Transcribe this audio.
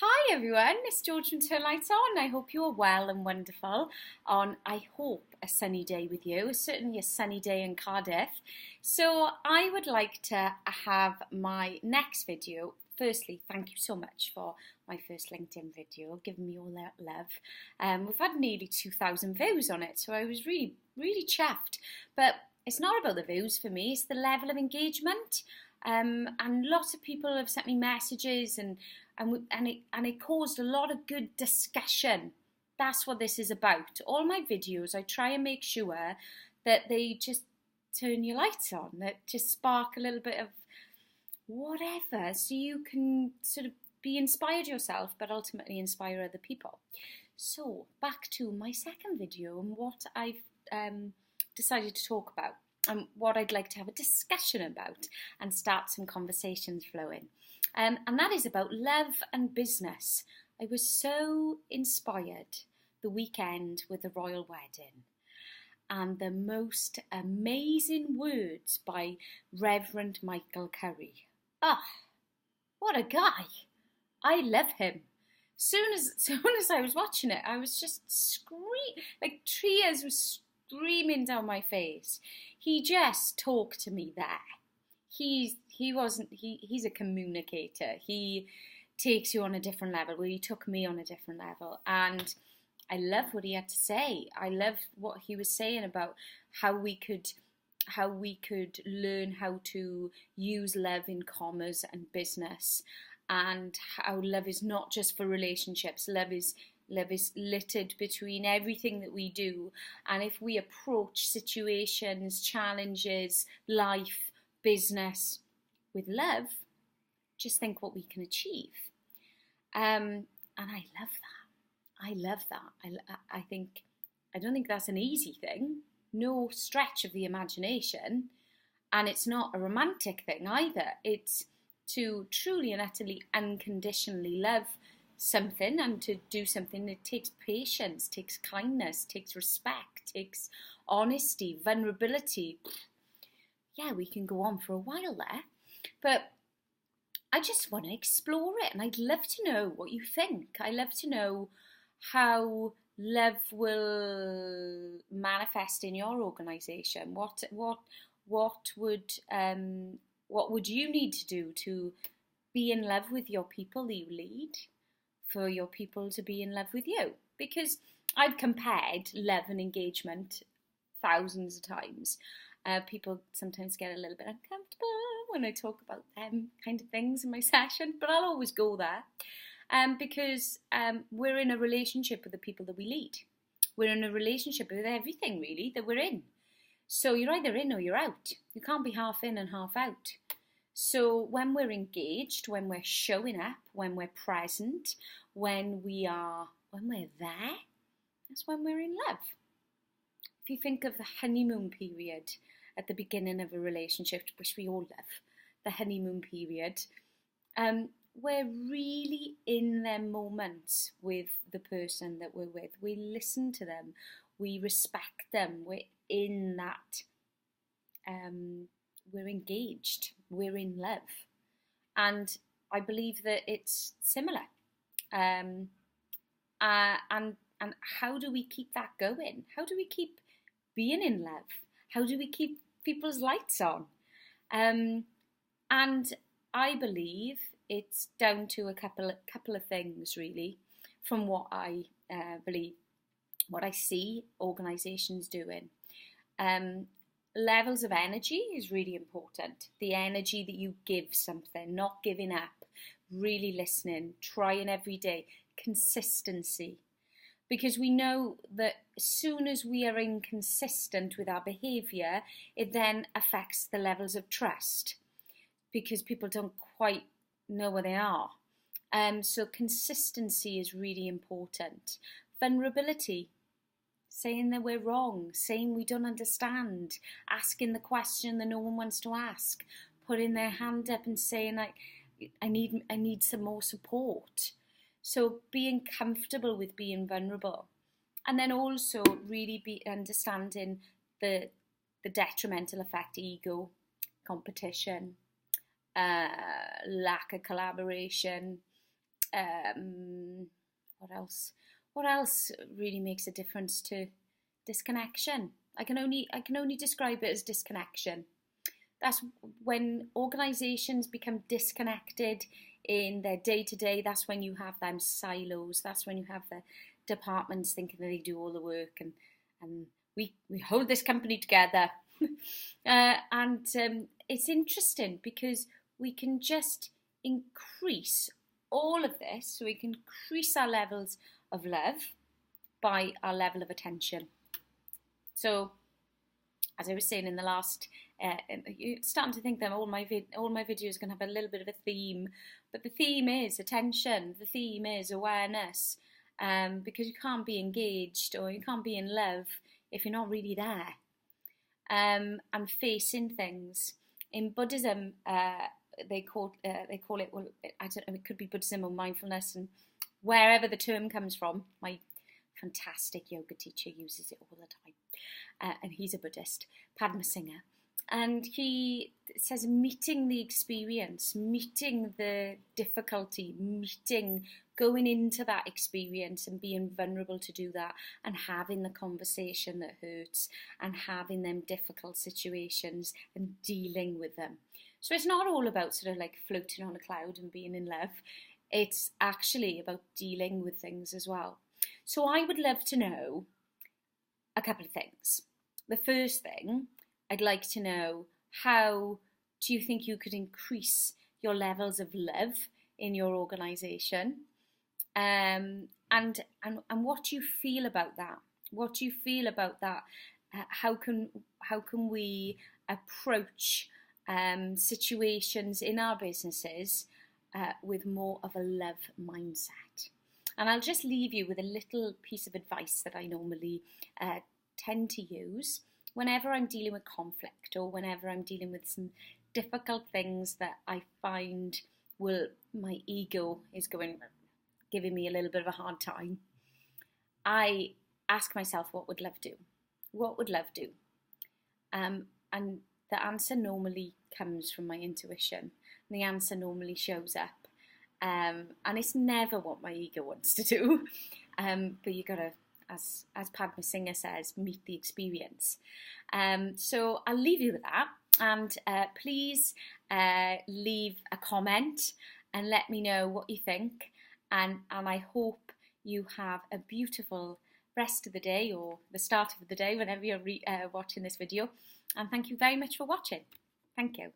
Hi everyone, it's George from Turn Lights On. I hope you're well and wonderful on, I hope, a sunny day with you, certainly a sunny day in Cardiff. So I would like to have my next video. Firstly, thank you so much for my first LinkedIn video, giving me all that love. We've had nearly 2,000 views on it, so I was really, really chuffed. But it's not about the views for me, it's the level of engagement. And lots of people have sent me messages and it caused a lot of good discussion. That's what this is about. All my videos, I try and make sure that they just turn your lights on, that just spark a little bit of whatever, so you can sort of be inspired yourself, but ultimately inspire other people. So back to my second video and what I've decided to talk about and what I'd like to have a discussion about and start some conversations flowing. And that is about love and business. I was so inspired the weekend with the royal wedding and the most amazing words by Reverend Michael Curry. Ah, what a guy! I love him. Soon as I was watching it, I was just screaming, like tears were streaming down my face. He just talked to me there. He's a communicator. He takes you on a different level. Well, he took me on a different level, and I love what he had to say. I love what he was saying about how we could learn how to use love in commerce and business, and how love is not just for relationships. Love is littered between everything that we do, and if we approach situations, challenges, life, business with love, just think what we can achieve. And I love that. I don't think that's an easy thing. No stretch of the imagination, and it's not a romantic thing either. It's to truly and utterly unconditionally love something, and to do something that takes patience, takes kindness, takes respect, takes honesty, vulnerability. Yeah, we can go on for a while there, but I just want to explore it, and I'd love to know what you think. I love to know how love will manifest in your organisation. What would you need to do to be in love with your people that you lead, for your people to be in love with you? Because I've compared love and engagement thousands of times. People sometimes get a little bit uncomfortable when I talk about them kind of things in my session, but I'll always go there because we're in a relationship with the people that we lead. We're in a relationship with everything, really, that we're in. So you're either in or you're out. You can't be half in and half out. So when we're engaged, when we're showing up, when we're present, when we're there, that's when we're in love. If you think of the honeymoon period at the beginning of a relationship, which we all love, the honeymoon period, we're really in them moments with the person that we're with. We listen to them, we respect them, we're in that, we're engaged, we're in love. And I believe that it's similar. And how do we keep that going? How do we keep being in love? How do we keep people's lights on? And I believe it's down to a couple of things, really, from what I believe, what I see organisations doing. Levels of energy is really important. The energy that you give something, not giving up, really listening, trying every day, consistency. Because we know that as soon as we are inconsistent with our behaviour, it then affects the levels of trust, because people don't quite know where they are. So consistency is really important. Vulnerability, saying that we're wrong, saying we don't understand, asking the question that no one wants to ask, putting their hand up and saying, I need some more support. So being comfortable with being vulnerable, and then also really be understanding the detrimental effect ego, competition, lack of collaboration, What else? What else really makes a difference to disconnection? I can only describe it as disconnection. That's when organisations become disconnected in their day-to-day. That's when you have them silos. That's when you have the departments thinking that they do all the work, and we hold this company together. And it's interesting because we can just increase all of this. So we can increase our levels of love by our level of attention. So, as I was saying in the last, you're starting to think that all my videos are going to have a little bit of a theme, but the theme is attention. The theme is awareness, because you can't be engaged or you can't be in love if you're not really there, and facing things. In Buddhism, they call it, well, I don't know, it could be Buddhism or mindfulness, and wherever the term comes from. My fantastic yoga teacher uses it all the time, and he's a Buddhist, Padma Singh, and he says meeting the experience, meeting the difficulty, going into that experience and being vulnerable to do that, and having the conversation that hurts, and having them difficult situations and dealing with them. So it's not all about sort of like floating on a cloud and being in love. It's actually about dealing with things as well. So I would love to know a couple of things. The first thing, I'd like to know, how do you think you could increase your levels of love in your organisation? And what do you feel about that? What do you feel about that? How can we approach situations in our businesses with more of a love mindset? And I'll just leave you with a little piece of advice that I normally tend to use whenever I'm dealing with conflict, or whenever I'm dealing with some difficult things that I find my ego is giving me a little bit of a hard time. I ask myself, what would love do? What would love do? And the answer normally comes from my intuition. The answer normally shows up. And it's never what my ego wants to do. But you gotta, as Padma Singh says, meet the experience. So I'll leave you with that. And please leave a comment and let me know what you think. And I hope you have a beautiful rest of the day, or the start of the day, whenever you're watching this video. And thank you very much for watching. Thank you.